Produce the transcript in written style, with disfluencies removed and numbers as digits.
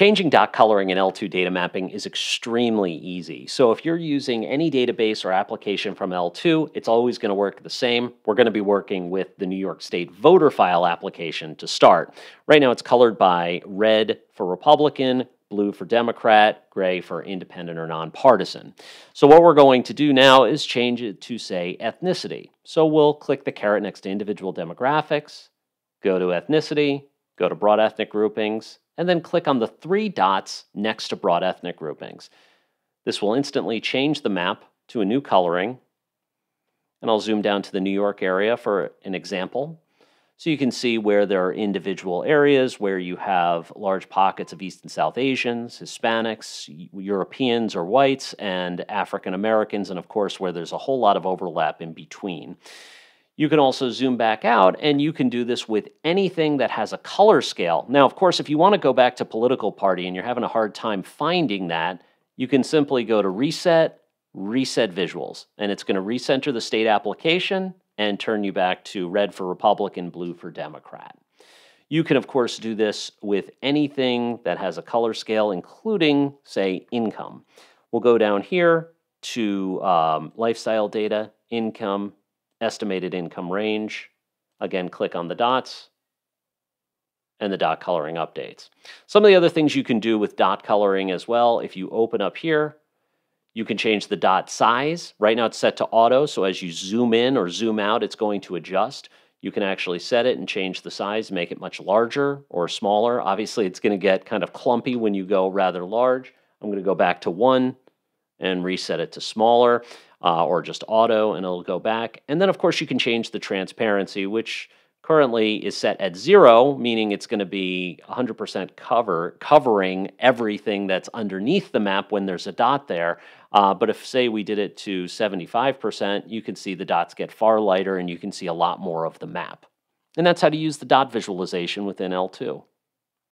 Changing dot coloring in L2 data mapping is extremely easy. So if you're using any database or application from L2, it's always going to work the same. We're going to be working with the New York State voter file application to start. Right now it's colored by red for Republican, blue for Democrat, gray for independent or nonpartisan. So what we're going to do now is change it to, say, ethnicity. So we'll click the caret next to individual demographics, go to ethnicity, go to broad ethnic groupings, and then click on the 3 dots next to broad ethnic groupings. This will instantly change the map to a new coloring. And I'll zoom down to the New York area for an example. So you can see where there are individual areas where you have large pockets of East and South Asians, Hispanics, Europeans or whites, and African Americans, and of course where there's a whole lot of overlap in between. You can also zoom back out, and you can do this with anything that has a color scale. Now, of course, if you want to go back to political party and you're having a hard time finding that, you can simply go to Reset, Reset Visuals, and it's going to recenter the state application and turn you back to red for Republican, blue for Democrat. You can, of course, do this with anything that has a color scale, including, say, income. We'll go down here to lifestyle data, income, estimated income range. Again, click on the dots, and the dot coloring updates. Some of the other things you can do with dot coloring as well, if you open up here, you can change the dot size. Right now it's set to auto, so as you zoom in or zoom out, it's going to adjust. You can actually set it and change the size, make it much larger or smaller. Obviously, it's going to get kind of clumpy when you go rather large. I'm going to go back to 1 and reset it to smaller. Or just auto, and it'll go back. And then, of course, you can change the transparency, which currently is set at 0, meaning it's going to be 100% covering everything that's underneath the map when there's a dot there. But if, say, we did it to 75%, you can see the dots get far lighter, and you can see a lot more of the map. And that's how to use the dot visualization within L2.